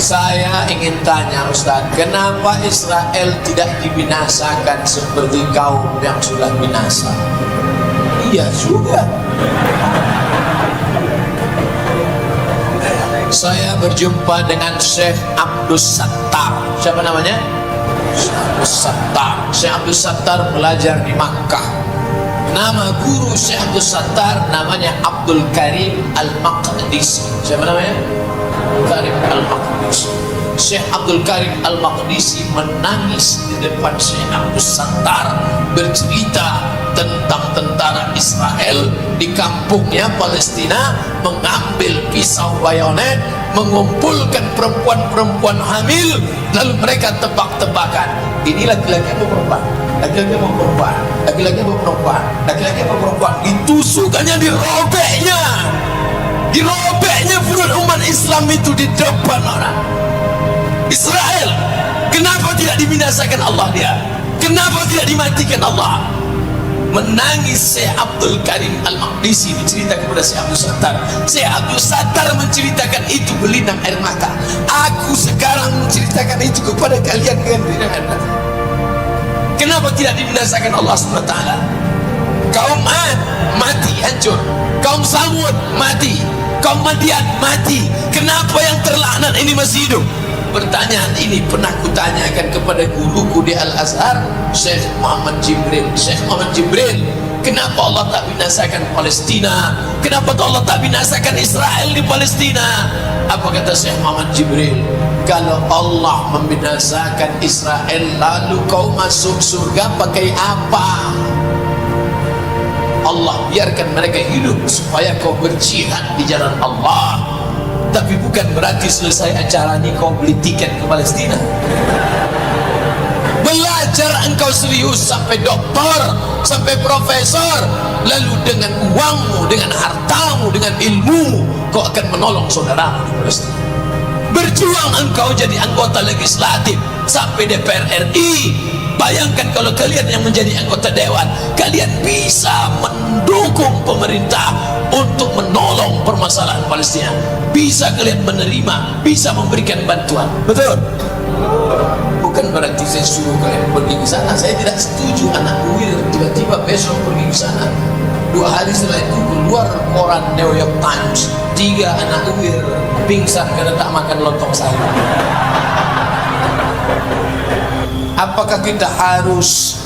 Saya ingin tanya Ustaz, kenapa Israel tidak dibinasakan seperti kaum yang sudah binasa? Iya juga. Saya berjumpa dengan Syekh Abdus Sattar. Siapa namanya? Syekh Abdus Sattar. Syekh Abdus Sattar belajar di Makkah. Nama guru Syekh Abdus Sattar namanya Abdul Karim Al-Maqdisi. Siapa namanya? Abdul Karim Al-Maqdisi. Syekh Abdul Karim Al-Maqdisi menangis di depan Syekh Abdus Sattar, bercerita tentang tentara Israel di kampungnya Palestina mengambil pisau bayonet, mengumpulkan perempuan-perempuan hamil, lalu mereka tebak-tebakan, ini laki-laki atau perempuan, laki-laki atau perempuan, laki-laki atau perempuan, laki-laki atau perempuan. Ditusukannya, dirobeknya perut umat Islam itu di depan orang Israel. Kenapa tidak dibinasakan Allah dia? Kenapa tidak dimatikan Allah? Menangis Syekh Abdul Karim Al-Maqdisi menceritakan kepada Syekh Abdul Sattar. Syekh Abdul Sattar menceritakan itu berlinang air mata. Aku sekarang menceritakan itu kepada kalian dengan berlinang air mata. Kenapa tidak dibinasakan Allah SWT? Kaum Ad mati hancur, kaum Samud mati, kaum Madian mati. Kenapa yang terlaknat ini masih hidup? Pertanyaan ini pernah kutanyakan kepada guruku di Al-Azhar, Syekh Muhammad Jibril. Syekh Muhammad Jibril, kenapa Allah tak binasakan Palestina? Kenapa Allah tak binasakan Israel di Palestina? Apa kata Syekh Muhammad Jibril? Kalau Allah membinasakan Israel, lalu kau masuk surga pakai apa? Allah biarkan mereka hidup supaya kau berjihad di jalan Allah. Tapi bukan berarti selesai acara ini kau beli tiket ke Palestina. Belajar engkau serius sampai doktor, sampai profesor, lalu dengan uangmu, dengan hartamu, dengan ilmu, kau akan menolong saudaramu di Palestina. Berjuang engkau jadi anggota legislatif sampai DPR RI. Bayangkan kalau kalian yang menjadi anggota dewan, kalian bisa mendukung pemerintah untuk menolong permasalahan Palestina. Bisa kalian menerima, bisa memberikan bantuan. Betul? Bukan berarti saya suruh kalian pergi ke sana. Saya tidak setuju anak UIR tiba-tiba besok pergi ke sana. 2 hari setelah itu keluar koran New York Times, 3 anak UIR pingsan karena tak makan lontong sayur. Apakah kita harus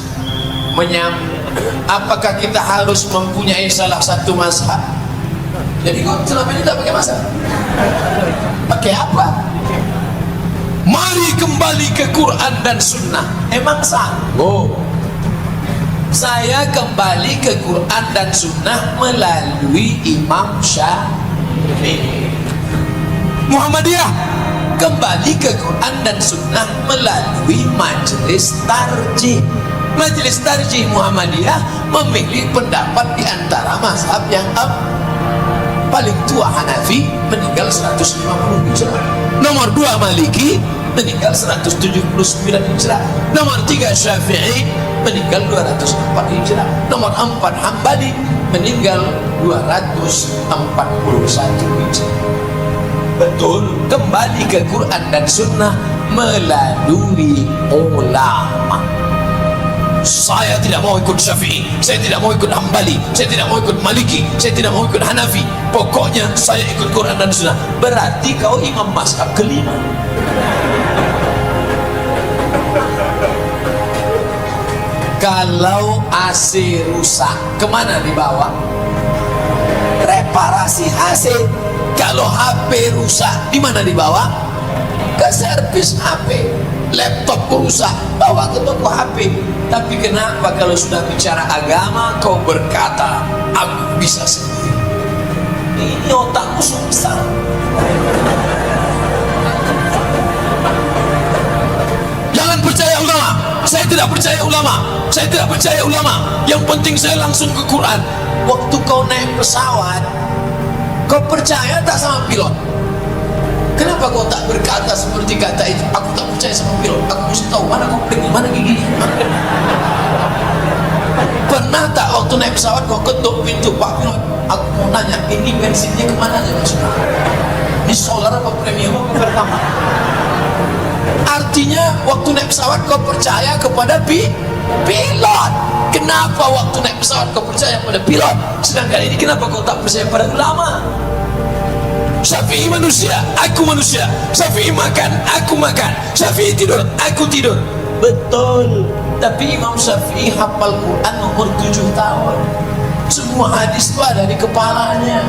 apakah kita harus mempunyai salah satu mazhab? Jadi kau selama ini tak pakai mazhab? Pakai apa? Mari kembali ke Quran dan Sunnah. Emang sanggup? Saya kembali ke Quran dan Sunnah melalui Imam Syafi'i. Muhammadiyah kembali ke Quran dan Sunnah melalui Majelis Tarjih. Majelis Tarjih Muhammadiyah memilih pendapat di antara mazhab yang paling tua Hanafi meninggal 150 Hijrah, nomor 2 Maliki meninggal 179 Hijrah, nomor 3 Syafi'i meninggal 204 Hijrah, nomor 4 Hambali meninggal 241 Hijrah. Betul, kembali ke Quran dan Sunnah melalui ulama. Saya tidak mau ikut Syafi'i, saya tidak mau ikut Hambali, saya tidak mau ikut Maliki, saya tidak mau ikut Hanafi. Pokoknya saya ikut Quran dan Sunnah. Berarti kau imam mazhab kelima. Kalau AC rusak, kemana dibawa? Reparasi AC. Kalau HP rusak, di mana dibawa? Ke servis HP. Laptop rusak, bawa ke toko HP. Tapi kenapa kalau sudah bicara agama, kau berkata, aku bisa sendiri? Ini otakmu susah. Jangan percaya ulama. Saya tidak percaya ulama. Saya tidak percaya ulama. Yang penting saya langsung ke Quran. Waktu kau naik pesawat, kau percaya tak sama pilot? Kenapa kau tak berkata seperti kata itu? Aku tak percaya sama pilot. Aku mesti tahu mana kopling, mana giginya. Pernah tak waktu naik pesawat kau ketuk pintu, Pak pilot? Aku mau nanya, ini bensinnya kemana aja Mas? Ini solar apa premium apa pertama? artinya waktu naik pesawat kau percaya kepada pilot. Kenapa waktu naik pesawat kau percaya pada pilot, sedangkan ini kenapa kau tak percaya pada ulama? Syafi'i manusia, aku manusia. Syafi'i makan, aku makan. Syafi'i tidur, aku tidur. Betul. Tapi Imam Syafi'i hafal Quran umur 7 tahun. Semua hadis itu ada di kepalanya.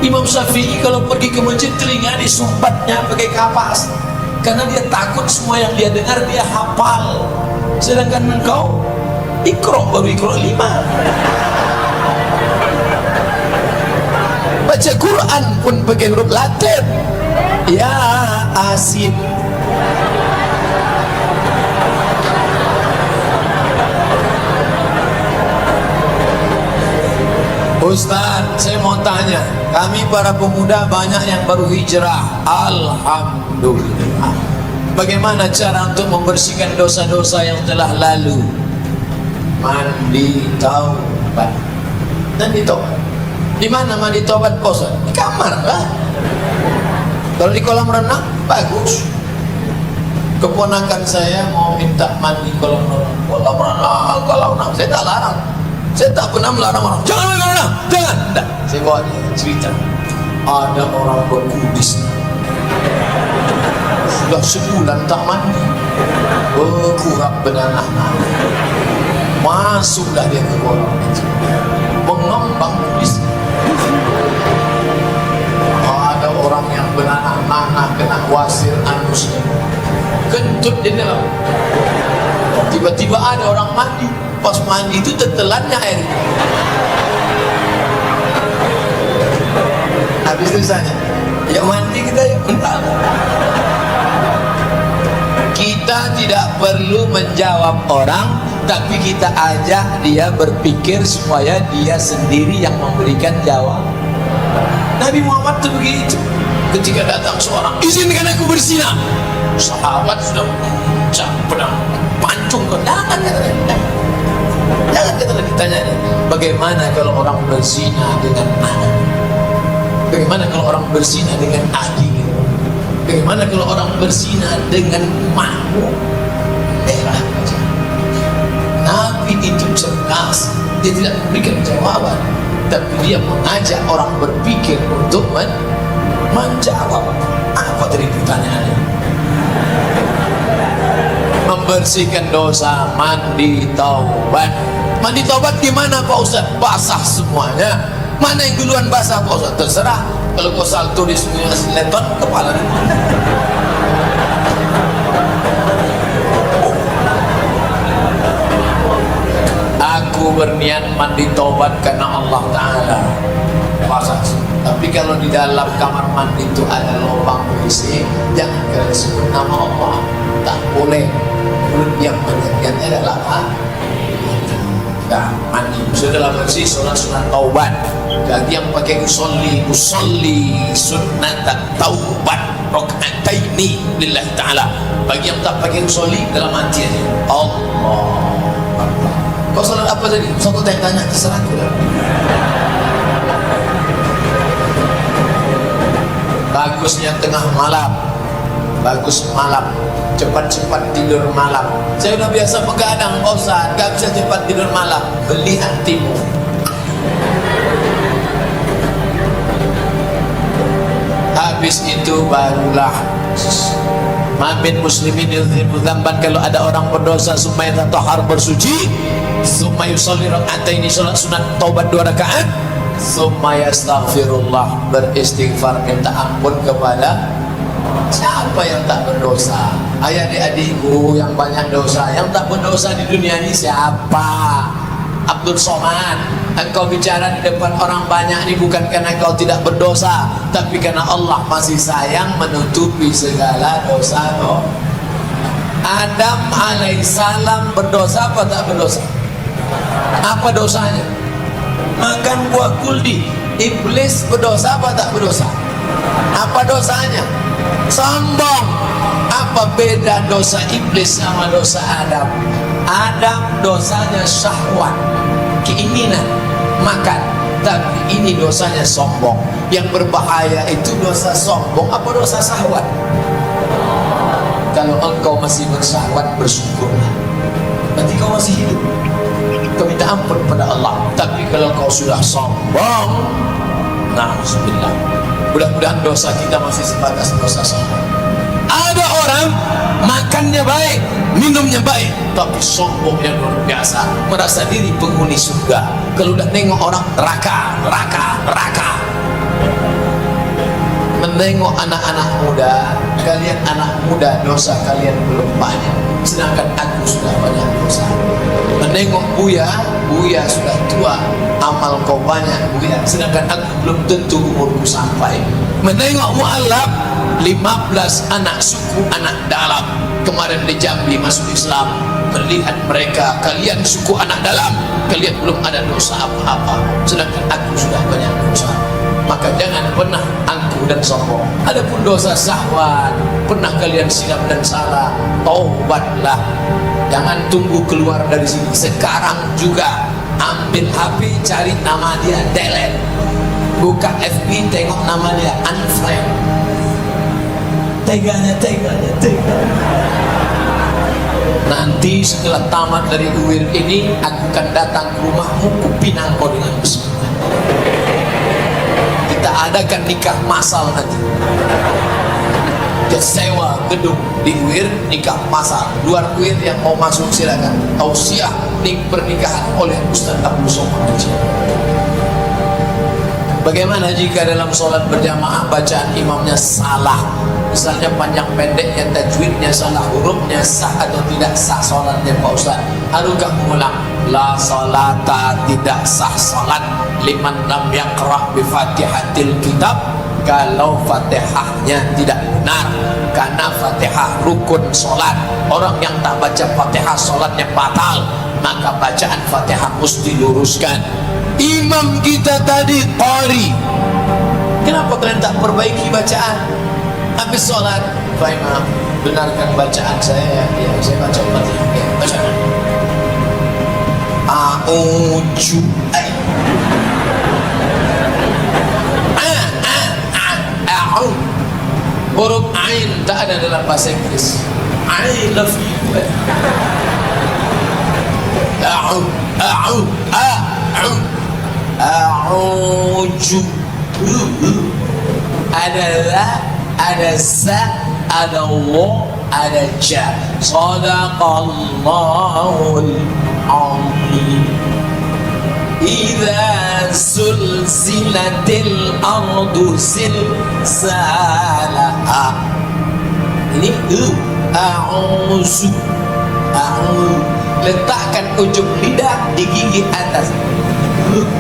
Imam Syafi'i kalau pergi ke masjid, telinga disumbatnya pakai kapas, karena dia takut semua yang dia dengar dia hafal. Sedangkan engkau Iqra baru Iqra 5. Baca Quran pun pakai huruf Latin. Ya Asin. Ustaz, saya mau tanya, kami para pemuda banyak yang baru hijrah. Alhamdulillah. Bagaimana cara untuk membersihkan dosa-dosa yang telah lalu? Mandi taubat. Mandi taubat. Di mana mandi taubat Ustaz? Di kamar lah. Kalau di kolam renang bagus. Keponakan saya mau minta mandi kolam renang. Kolam renang. Saya tak larang. Saya tak pernah melarang orang. Jangan kolam renang. Jangan. Tidak. Saya bawa dia cerita. Ada orang berkudis. Sudah sebulan tak mandi. Berkurap benanah. Masuklah dia ke kolam itu. Mengembang kudis. Ada orang yang benanah kena wasir anusnya, kentut di dalam. Tiba-tiba ada orang mandi, pas mandi itu tetelannya air. Habis itu saya, ya mandi kita ya bentar. Kita tidak perlu menjawab orang, tapi kita ajak dia berpikir supaya dia sendiri yang memberikan jawab. Nabi Muhammad itu begitu. Ketika datang seorang, izinkan aku berzina, sahabat sudah pedang pancung. Jangan kata dia. Jangan kata dia. Ditanya, bagaimana kalau orang berzina dengan anak? Bagaimana kalau orang berzina dengan adik? Bagaimana kalau orang berzina dengan makhluk? Nabi itu cerdas. Dia tidak memberikan jawaban, tapi dia mengajak orang berpikir untuk menjawab. Apa tadi pertanyaannya? Membersihkan dosa, mandi taubat. Mandi taubat gimana Pak Ustaz? Basah semuanya. Mana yang duluan basah Pak Ustaz? Terserah. Kalau kau salto di sungai Leton, kepala di mana? Aku berniat mandi taubat karena Allah Ta'ala. Basah. Tapi kalau di dalam kamar mandi itu ada lubang WC, jangan kalian sebut nama Allah. Tak boleh. Mulut yang menyanyiannya adalah apa? Nah, mandi sudah bersih, sunat taubat. Bagi yang pakai usolli sunat taubat rakaataini lillahi ta'ala. Bagi yang tak pakai usolli, dalam hati aja Allah. Kau salat apa tadi? Satu tanya terserah aku dah. Bagusnya tengah malam, bagus malam, cepat-cepat tidur malam. Saya udah biasa begadang Ustaz, gak bisa cepat tidur malam. Beli hatimu. Habis itu barulah Mamin muslimin yudhibu dzamban. Kalau ada orang berdosa supaya tatahhar bersuci, summa yusolli raka'ataini, salat sunat taubat 2 rakaat, summa yastaghfirullah, beristighfar minta ampun kepada siapa yang tak berdosa. Adik-adikku yang banyak dosa, yang tak berdosa di dunia ini siapa? Abdul Somad. Engkau bicara di depan orang banyak ini bukan karena engkau tidak berdosa, tapi karena Allah masih sayang menutupi segala dosa. Adam alaihissalam berdosa apa tak berdosa? Apa dosanya? Makan buah kuldi. Iblis berdosa apa tak berdosa? Apa dosanya? Sombong. Apa beda dosa iblis sama dosa Adam? Adam dosanya syahwat, keinginan makan, tapi ini dosanya sombong. Yang berbahaya itu dosa sombong apa dosa syahwat? Kalau engkau masih bersyahwat, bersyukurlah. Berarti kau masih hidup, kau minta ampun pada Allah. Tapi kalau kau sudah sombong, na'udzubillah, mudah-mudahan dosa kita masih sebatas dosa sombong. Ada orang makannya baik, minumnya baik, tapi sombongnya luar biasa, merasa diri penghuni surga. Kalau udah nengok orang neraka, neraka, neraka. Menengok anak-anak muda, kalian anak muda dosa kalian belum banyak, sedangkan aku sudah banyak dosa. Menengok Buya, Buya sudah tua, amal kau banyak Buya, sedangkan aku belum tentu umurku sampai. Menengok mu'alaf, 15 anak suku, anak dalam kemarin di Jambi masuk Islam, melihat mereka, kalian suku anak dalam, kalian belum ada dosa apa-apa, sedangkan aku sudah banyak dosa. Maka jangan pernah angkuh dan sombong. Adapun dosa syahwat, pernah kalian silap dan salah, taubatlah. Jangan tunggu keluar dari sini, sekarang juga ambil HP, cari nama dia, delete. Buka FB, tengok nama dia, unfriend. Teganya. Nanti setelah tamat dari UIR ini, aku akan datang ke rumahmu, kupinang kau dengan bismillah. Kita adakan nikah massal nanti. Kita sewa gedung di UIR, nikah massal. Luar UIR yang mau masuk silakan. Tausiah pernikahan oleh Ustaz Abdul Somad. Bagaimana jika dalam sholat berjamaah bacaan imamnya salah? Misalnya panjang pendeknya, tajwidnya salah, hurufnya sah atau tidak sah sholatnya Pak Ustaz? Harukah mengulang? La salata, tidak sah sholat liman lam yaqra' bi fatihatil kitab, kalau fatihahnya tidak benar, karena fatihah rukun sholat. Orang yang tak baca fatihah sholatnya batal, maka bacaan fatihah mesti diluruskan. Imam kita tadi qari, kenapa kalian tak perbaiki bacaan? Habis sholat, Pak Imam, benarkan bacaan saya. Ya, saya baca fatihah. Ya, baca. A'udzu. Huruf ain tak ada dalam bahasa Inggris. I love you. A'udzu. Ada la, ada sa, ada wa, ada ja. Shadaqallahul azim. Idza zulzilatil ardu zilzalaha. Ini a'udzu. Letakkan ujung lidah di gigi atas.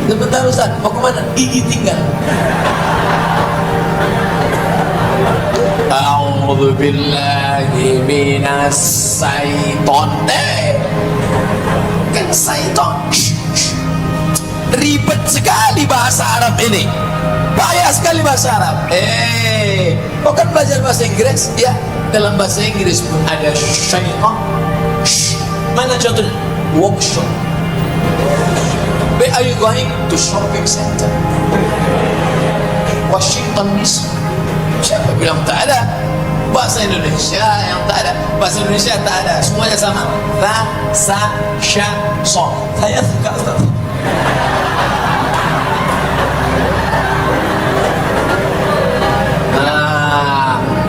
Sebentar Ustaz, mau kemana? Gigi tinggal. A'udzu billahi minas syaiton. Kan syaiton. Ribet sekali bahasa Arab ini, payah sekali bahasa Arab. Kau kan belajar bahasa Inggris ya, dalam bahasa Inggris pun ada syaitan. Mana contohnya? Workshop. Where are you going? To shopping center. Washington DC. Siapa bilang tak ada? Bahasa Indonesia yang tak ada, bahasa Indonesia tak ada, semuanya sama. Ra, sa, sya, so. Saya suka Ustaz.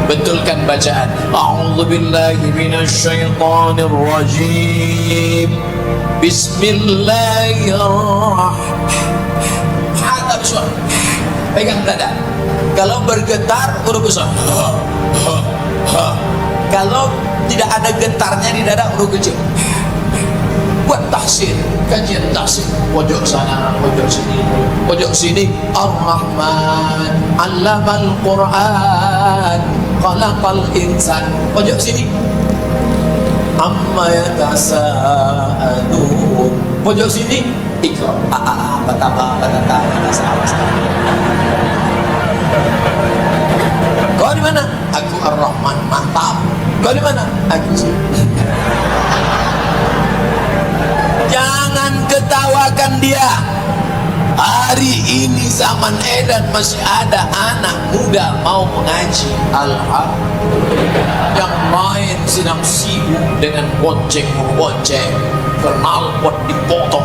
Betulkan bacaan. A'udzu billahi minasyaitonir rajim. Bismillahirrahmanirrahim. Pegang dada. Kalau bergetar huruf besar. Kalau tidak ada getarnya di dada huruf kecil. Buat tahsin, kajian tahsin, pojok sana, pojok sini, pojok sini. Ar-Rahman 'allamal Qur'an, khalaqal insan. Pojok sini. Amma yatasaalun. Pojok sini. Iqra. Bataba, Kau di mana? Aku Ar-Rahman. Mantap. Kau di mana? Aku sini. Jangan ketawakan dia. Hari ini zaman edan masih ada anak muda mau mengaji. Alhamdulillah. Yang lain sedang sibuk dengan bonceng, knalpot dipotong,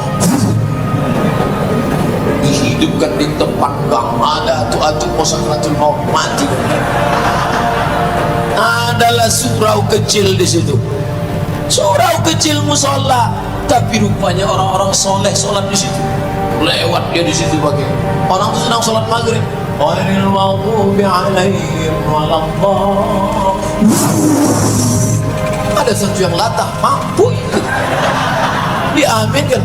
dihidupkan di tempat gang, ada atu-atu sakratul maut mati. Adalah surau kecil di situ, surau kecil musola, tapi rupanya orang-orang soleh sholat di situ. Lewat dia di situ pakai orang sedang sholat maghrib, ghairil maghdubi alaihim waladdallin. Ada satu yang latah mampu itu diaminkan,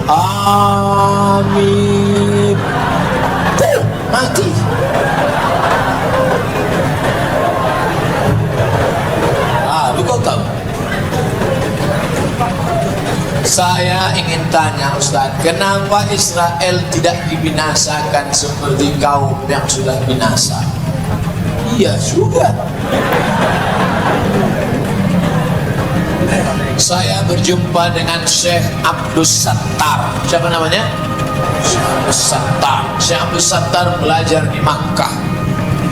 amin, tuh mati. Lu kau tahu? Saya ingin tanya Ustaz, kenapa Israel tidak dibinasakan seperti kaum yang sudah binasa? Iya juga. Saya berjumpa dengan Syekh Abdus Sattar. Siapa namanya? Syekh Abdus Sattar. Syekh Abdus Sattar belajar di Makkah.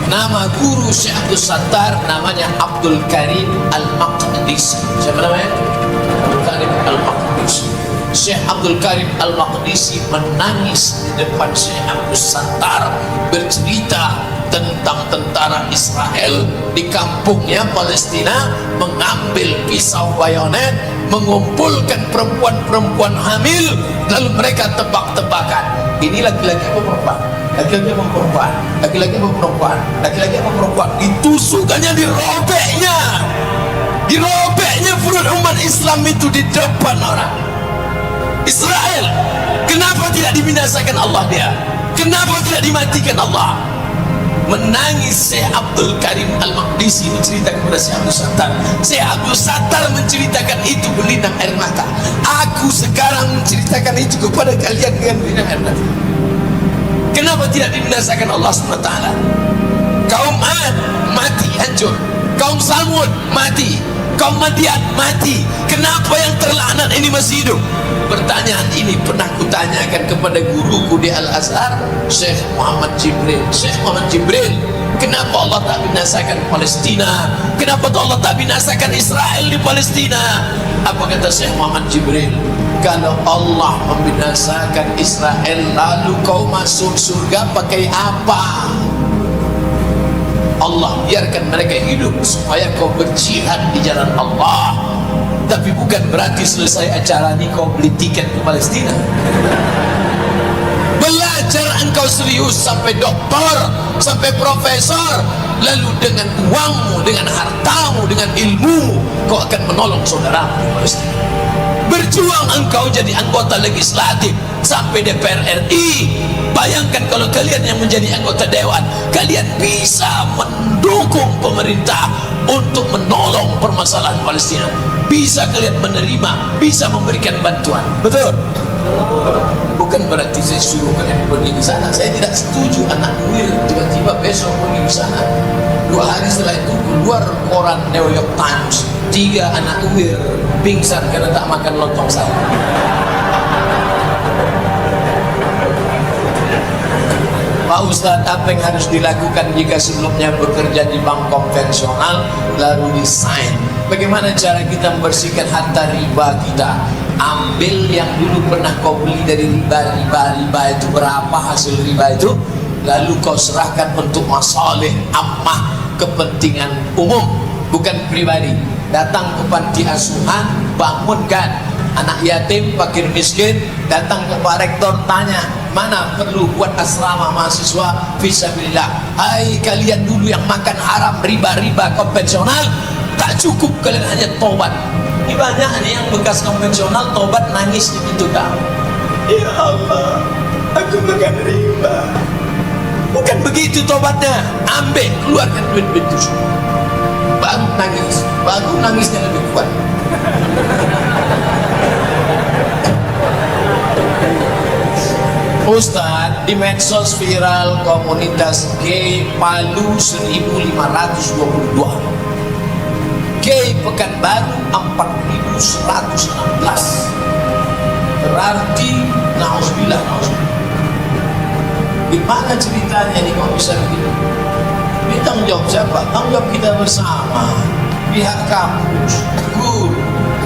Nama guru Syekh Abdus Sattar namanya Abdul Karim Al-Maqdisi. Siapa namanya? Abdul Karim Al-Maqdisi. Syekh Abdul Karim Al-Maqdisi menangis di depan Syekh Abdus Sattar, bercerita tentang tentara Israel di kampungnya Palestina mengambil pisau bayonet, mengumpulkan perempuan-perempuan hamil, lalu mereka tebak-tebakan, ini laki-laki apa perempuan, laki-laki apa perempuan, laki-laki apa perempuan, laki-laki apa perempuan. Ditusukannya, dirobeknya perut umat Islam itu di depan orang Israel. Kenapa tidak dibinasakan Allah dia? Kenapa tidak dimatikan Allah? Menangis Syekh Abdul Karim Al-Maqdisi menceritakan kepada Syekh Abdul Sattar. Syekh Abdul Sattar menceritakan itu berlinang air mata. Aku sekarang menceritakan itu kepada kalian dengan berlinang air mata. Kenapa tidak dibinasakan Allah SWT? Kaum Ad mati hancur, kaum Samud mati, kaum Madian mati. Kenapa yang terlaknat ini masih hidup? Pertanyaan ini pernah kutanyakan kepada guruku di Al-Azhar, Syekh Muhammad Jibril. Syekh Muhammad Jibril, kenapa Allah tak binasakan Palestina? Kenapa Allah tak binasakan Israel di Palestina? Apa kata Syekh Muhammad Jibril? Kalau Allah membinasakan Israel, lalu kau masuk surga pakai apa? Allah biarkan mereka hidup supaya kau berjihad di jalan Allah. Tapi bukan berarti selesai acara ini kau beli tiket ke Palestina. Belajar engkau serius sampai doktor, sampai profesor, lalu dengan uangmu, dengan hartamu, dengan ilmumu kau akan menolong saudaramu di Palestina. Berjuang engkau jadi anggota legislatif sampai DPR RI. Bayangkan kalau kalian yang menjadi anggota dewan, kalian bisa mendukung pemerintah untuk menolong permasalahan Palestina. Bisa kalian menerima, bisa memberikan bantuan. Betul? Bukan berarti saya suruh kalian pergi ke sana. Saya tidak setuju anak Will tiba-tiba besok pergi ke sana. 2 hari setelah itu keluar koran New York Times, 3 anak Will pingsan karena tak makan lontong sayur. Pak Ustadz, apa yang harus dilakukan jika sebelumnya bekerja di bank konvensional lalu resign? Bagaimana cara kita membersihkan harta riba kita? Ambil yang dulu pernah kau beli dari riba itu, berapa hasil riba itu, lalu kau serahkan untuk masalih ammah, kepentingan umum, bukan pribadi. Datang ke panti asuhan, bangunkan anak yatim, fakir miskin, datang ke Pak Rektor, tanya mana perlu buat asrama mahasiswa fisabilillah. Hai kalian dulu yang makan haram, riba konvensional, tak cukup kalian hanya tobat. Ini banyak nih yang bekas konvensional tobat nangis di pintu kamu. Ya Allah, aku makan riba. Bukan begitu tobatnya. Ambil, keluarkan duit itu. Baru nangisnya lebih kuat. Ustadz, di medsos viral komunitas gay Palu 1522, gay Pekanbaru 4116. Berarti nauzubillah. Gimana ceritanya ini kok bisa begitu? Ini tanggung jawab siapa? Tanggung jawab kita bersama. Pihak kampus, guru,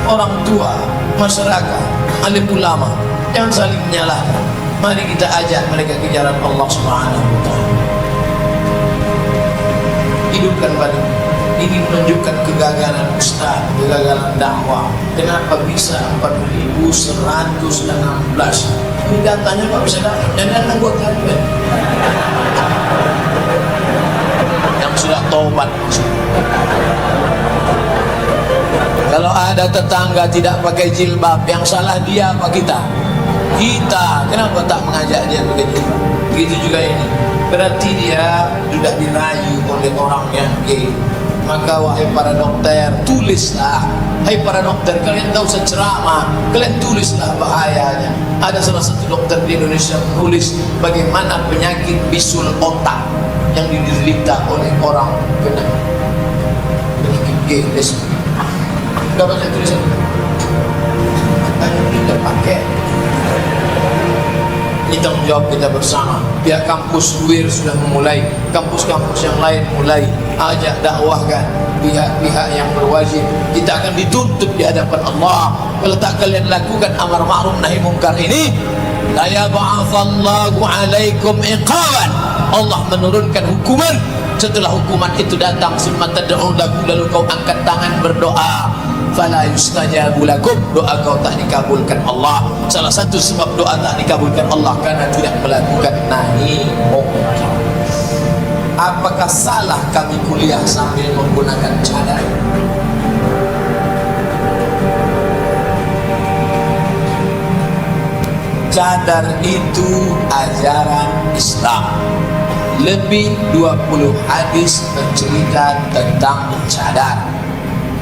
orang tua, masyarakat, alim ulama, jangan saling menyalahkan. Mari kita ajak mereka ke jalan Allah Subhanahu wa Ta'ala. Hidupkan pada ini menunjukkan kegagalan ustaz, kegagalan dakwah. Kenapa bisa 4.116? Ini datanya Pak bisa dapat. Dan anggota juga yang sudah taubat. Kalau ada tetangga tidak pakai jilbab, yang salah dia apa kita? Kita, kenapa tak mengajak dia pakai jilbab? Begitu juga ini. Berarti dia sudah dirayu oleh orang yang gay. Maka wahai para dokter, tulislah. Hai para dokter, kalian tahu seceramah, kalian tulislah bahayanya. Ada salah satu dokter di Indonesia menulis bagaimana penyakit bisul otak yang diderita oleh orang kena penyakit gay, lesbi. Gak baca tulisan. Makanya kita pakai. Ini tanggung jawab kita bersama. Pihak kampus UIR sudah memulai, kampus-kampus yang lain mulai. Ajak dakwahkan pihak-pihak yang berwajib. Kita akan dituntut di hadapan Allah. Kalau tak kalian lakukan amar ma'ruf nahi mungkar ini, la yab'atsallahu 'alaikum iqaban. Allah menurunkan hukuman. Setelah hukuman itu datang, summa tad'u lahu, lalu kau angkat tangan berdoa, fala yustajabu lakum, doa kau tak dikabulkan Allah. Salah satu sebab doa tak dikabulkan Allah karena tidak melakukan nahi mungkar. Apakah salah kami kuliah sambil menggunakan cadar? Cadar itu ajaran Islam. Lebih 20 hadis bercerita tentang cadar.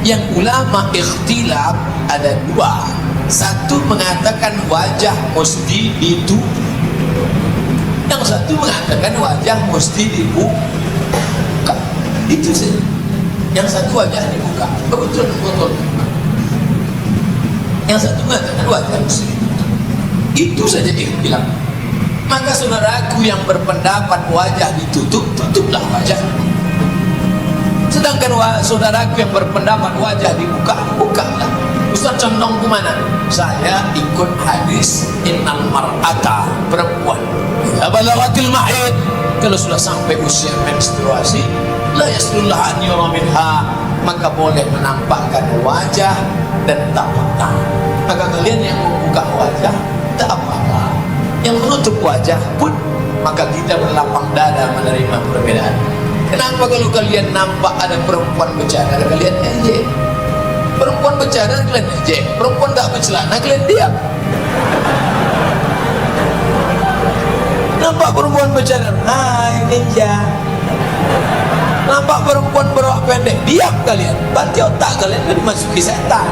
Yang ulama ikhtilaf ada dua. Satu mengatakan wajah mesti ditutup, yang satu mengatakan wajah mesti dibuka. Itu saja. Yang satu wajah dibuka, betul. Yang satu mengatakan wajah mesti ditutup. Itu saja ikhtilaf. Maka saudaraku yang berpendapat wajah ditutup, tutuplah wajah. Sedangkan saudaraku yang berpendapat wajah dibuka, bukalah. Ustaz condong ke mana? Saya ikut hadis innal mar'ata, perempuan idza balaghatil mahid, kalau sudah sampai usia menstruasi, la yaslullah an yura minha, maka boleh menampakkan wajah dan tapak tangan. Maka kalian yang membuka wajah tak apa-apa, yang menutup wajah pun maka kita berlapang dada menerima perbedaan. Kenapa kalau kalian nampak ada perempuan bercadar kalian ejek? Perempuan bercadar kalian ejek, perempuan tak bercelana kalian diam. Nampak perempuan bercadar, hai ninja. Nampak perempuan berwak pendek, diam kalian. Berarti otak kalian dimasuki setan.